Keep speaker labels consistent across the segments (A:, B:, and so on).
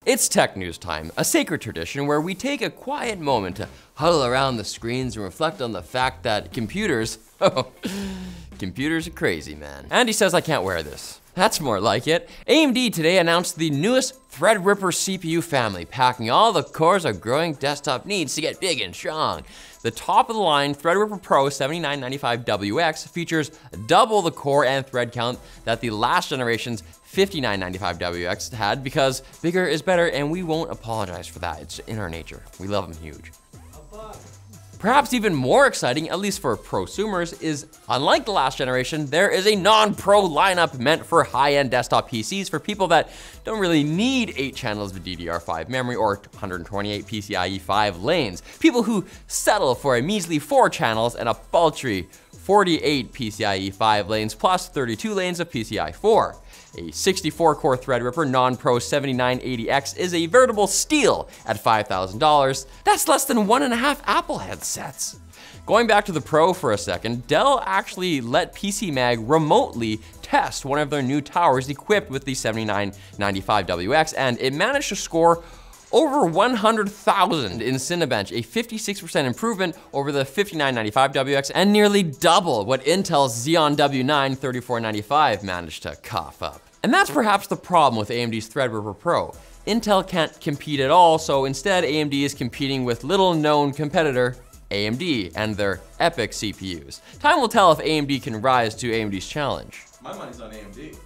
A: It's tech news time, a sacred tradition where we take a quiet moment to huddle around the screens and reflect on the fact that computers, computers are crazy, man. Andy says I can't wear this. That's more like it. AMD today announced the newest Threadripper CPU family, packing all the cores a growing desktop needs to get big and strong. The top of the line Threadripper Pro 7995WX features double the core and thread count that the last generation's 5995WX had, because bigger is better and we won't apologize for that. It's in our nature. We love them huge. Perhaps even more exciting, at least for prosumers, is unlike the last generation, there is a non-pro lineup meant for high-end desktop PCs for people that don't really need 8 channels of DDR5 memory or 128 PCIe 5 lanes. People who settle for a measly 4 channels and a paltry 48 PCIe 5 lanes plus 32 lanes of PCIe 4. A 64-core Threadripper non-pro 7980X is a veritable steal at $5,000. That's less than 1.5 Apple headsets. Going back to the Pro for a second, Dell actually let PCMag remotely test one of their new towers equipped with the 7995WX, and it managed to score over 100,000 in Cinebench, a 56% improvement over the 5995WX and nearly double what Intel's Xeon W9 3495 managed to cough up. And that's perhaps the problem with AMD's Threadripper Pro. Intel can't compete at all, so instead AMD is competing with little-known competitor AMD and their EPYC CPUs. Time will tell if AMD can rise to AMD's challenge.
B: My money's on AMD.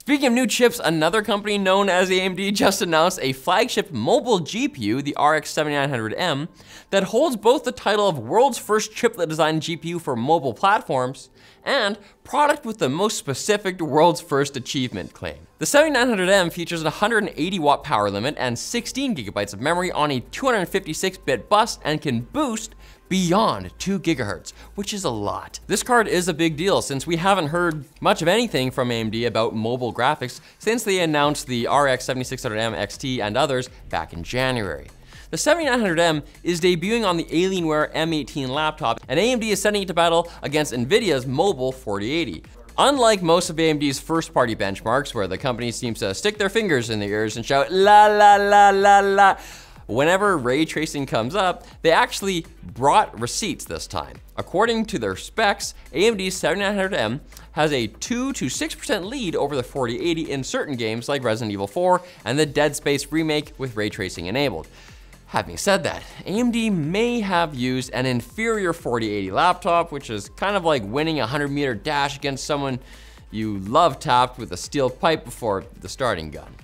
A: Speaking of new chips, another company known as AMD just announced a flagship mobile GPU, the RX 7900M, that holds both the title of world's first chiplet-designed GPU for mobile platforms and product with the most specific world's first achievement claim. The 7900M features a 180-watt power limit and 16 gigabytes of memory on a 256-bit bus and can boost beyond 2 gigahertz, which is a lot. This card is a big deal since we haven't heard much of anything from AMD about mobile graphics since they announced the RX 7600M XT and others back in January. The 7900M is debuting on the Alienware M18 laptop, and AMD is sending it to battle against NVIDIA's mobile 4080. Unlike most of AMD's first-party benchmarks, where the company seems to stick their fingers in their ears and shout la la la la la, whenever ray tracing comes up, they actually brought receipts this time. According to their specs, AMD's 7900M has a 2 to 6% lead over the 4080 in certain games like Resident Evil 4 and the Dead Space remake with ray tracing enabled. Having said that, AMD may have used an inferior 4080 laptop, which is kind of like winning a 100-meter dash against someone you love tapped with a steel pipe before the starting gun.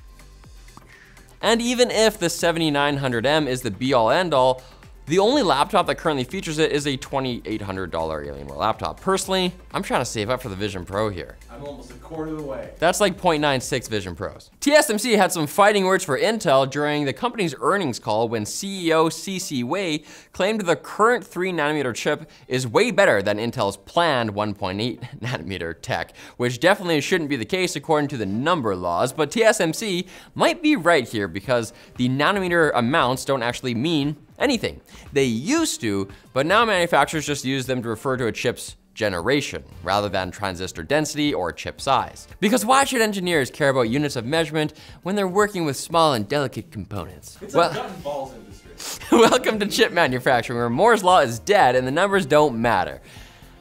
A: And even if the 7900M is the be-all end-all, the only laptop that currently features it is a $2,800 Alienware laptop. Personally, I'm trying to save up for the Vision Pro here.
B: I'm almost a quarter of the way.
A: That's like 0.96 Vision Pros. TSMC had some fighting words for Intel during the company's earnings call when CEO C.C. Wei claimed the current 3nm chip is way better than Intel's planned 1.8nm tech, which definitely shouldn't be the case according to the number laws, but TSMC might be right here because the nanometer amounts don't actually mean anything. They used to, but now manufacturers just use them to refer to a chip's generation rather than transistor density or chip size. Because why should engineers care about units of measurement when they're working with small and delicate components?
B: It's a gut and balls industry.
A: Welcome to chip manufacturing, where Moore's law is dead and the numbers don't matter.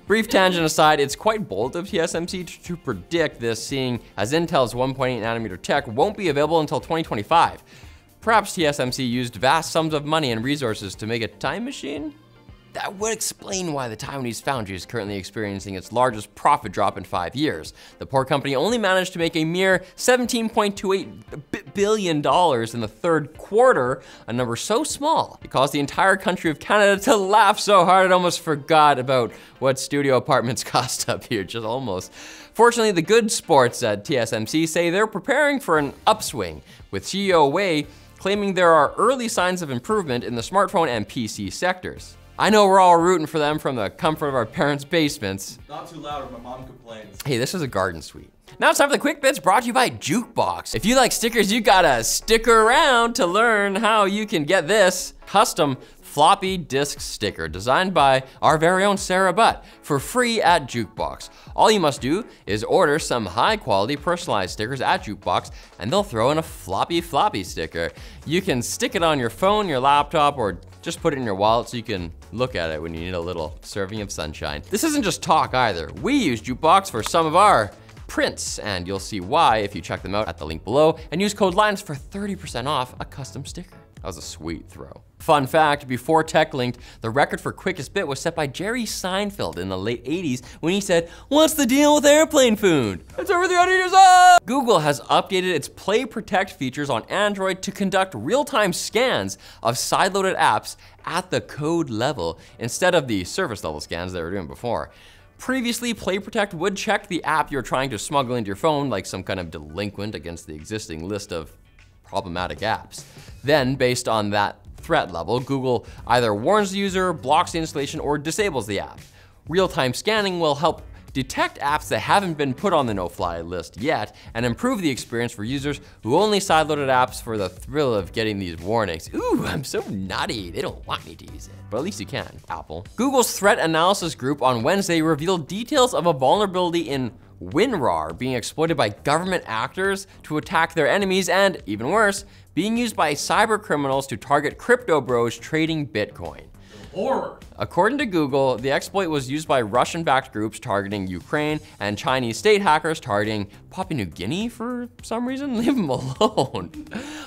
A: Brief tangent aside, it's quite bold of TSMC to predict this, seeing as Intel's 1.8nm tech won't be available until 2025. Perhaps TSMC used vast sums of money and resources to make a time machine? That would explain why the Taiwanese foundry is currently experiencing its largest profit drop in 5 years. The poor company only managed to make a mere $17.28 billion in the third quarter, a number so small it caused the entire country of Canada to laugh so hard it almost forgot about what studio apartments cost up here, just almost. Fortunately, the good sports at TSMC say they're preparing for an upswing, with CEO Wei claiming there are early signs of improvement in the smartphone and PC sectors. I know we're all rooting for them from the comfort of our parents' basements.
B: Not too loud or my mom complains.
A: Hey, this is a garden suite. Now it's time for the quick bits brought to you by Jukebox. If you like stickers, you gotta stick around to learn how you can get this custom floppy disk sticker designed by our very own Sarah Butt for free at Jukebox. All you must do is order some high quality personalized stickers at Jukebox and they'll throw in a floppy sticker. You can stick it on your phone, your laptop, or just put it in your wallet so you can look at it when you need a little serving of sunshine. This isn't just talk either. We use Jukebox for some of our prints, and you'll see why if you check them out at the link below and use code LINES for 30% off a custom sticker. That was a sweet throw. Fun fact, before TechLinked, the record for quickest bit was set by Jerry Seinfeld in the late 80s when he said, "What's the deal with airplane food? It's over 300 years old!" Google has updated its Play Protect features on Android to conduct real-time scans of sideloaded apps at the code level instead of the surface level scans they were doing before. Previously, Play Protect would check the app you're trying to smuggle into your phone like some kind of delinquent against the existing list of problematic apps. Then, based on that threat level, Google either warns the user, blocks the installation, or disables the app. Real-time scanning will help detect apps that haven't been put on the no-fly list yet and improve the experience for users who only sideloaded apps for the thrill of getting these warnings. Ooh, I'm so naughty, they don't want me to use it. But at least you can, Apple. Google's threat analysis group on Wednesday revealed details of a vulnerability in WINRAR being exploited by government actors to attack their enemies and, even worse, being used by cyber criminals to target crypto bros trading Bitcoin.
B: Horror.
A: According to Google, the exploit was used by Russian-backed groups targeting Ukraine and Chinese state hackers targeting Papua New Guinea for some reason. Leave them alone.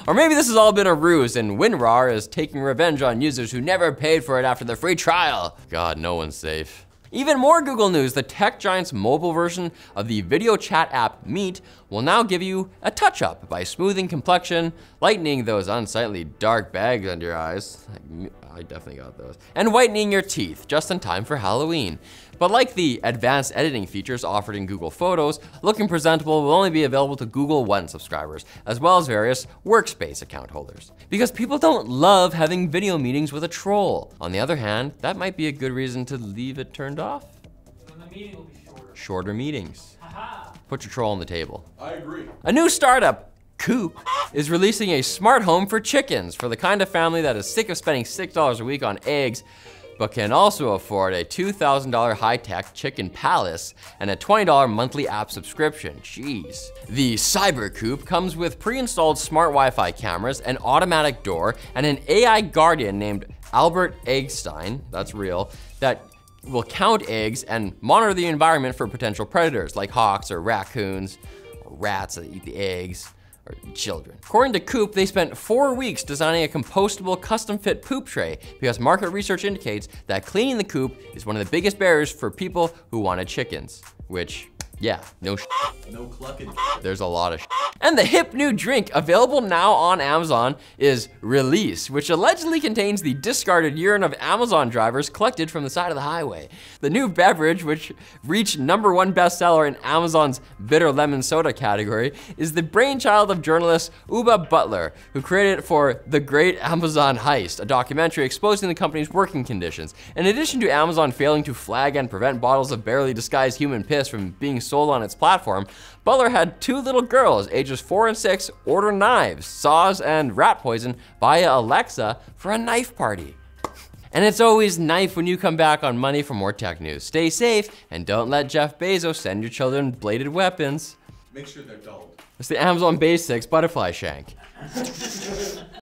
A: Or maybe this has all been a ruse and WINRAR is taking revenge on users who never paid for it after the free trial. God, no one's safe. Even more Google news, the tech giant's mobile version of the video chat app Meet will now give you a touch-up by smoothing complexion, lightening those unsightly dark bags under your eyes. I definitely got those. And whitening your teeth, just in time for Halloween. But like the advanced editing features offered in Google Photos, looking presentable will only be available to Google One subscribers, as well as various Workspace account holders. Because people don't love having video meetings with a troll. On the other hand, that might be a good reason to leave it turned off.
C: So the meeting will be shorter.
A: Shorter meetings.
C: Haha.
A: Put your troll on the table.
B: I agree.
A: A new startup, Coop, is releasing a smart home for chickens for the kind of family that is sick of spending $6 a week on eggs, but can also afford a $2,000 high-tech chicken palace and a $20 monthly app subscription. Jeez. The Cyber Coop comes with pre-installed smart Wi-Fi cameras, an automatic door, and an AI guardian named Albert Eggstein, that's real, that will count eggs and monitor the environment for potential predators like hawks or raccoons or rats that eat the eggs. Or children. According to Coop, they spent 4 weeks designing a compostable custom-fit poop tray because market research indicates that cleaning the coop is one of the biggest barriers for people who wanted chickens. Which, yeah, no
B: clucking.
A: There's a lot of And the hip new drink available now on Amazon is Release, which allegedly contains the discarded urine of Amazon drivers collected from the side of the highway. The new beverage, which reached #1 bestseller in Amazon's bitter lemon soda category, is the brainchild of journalist Uba Butler, who created it for The Great Amazon Heist, a documentary exposing the company's working conditions. In addition to Amazon failing to flag and prevent bottles of barely disguised human piss from being sold on its platform, Butler had 2 little girls, ages 4 and 6, order knives, saws, and rat poison via Alexa for a knife party. And it's always knife when you come back on Money for more tech news. Stay safe and don't let Jeff Bezos send your children bladed weapons.
B: Make sure they're dulled.
A: It's the Amazon Basics butterfly shank.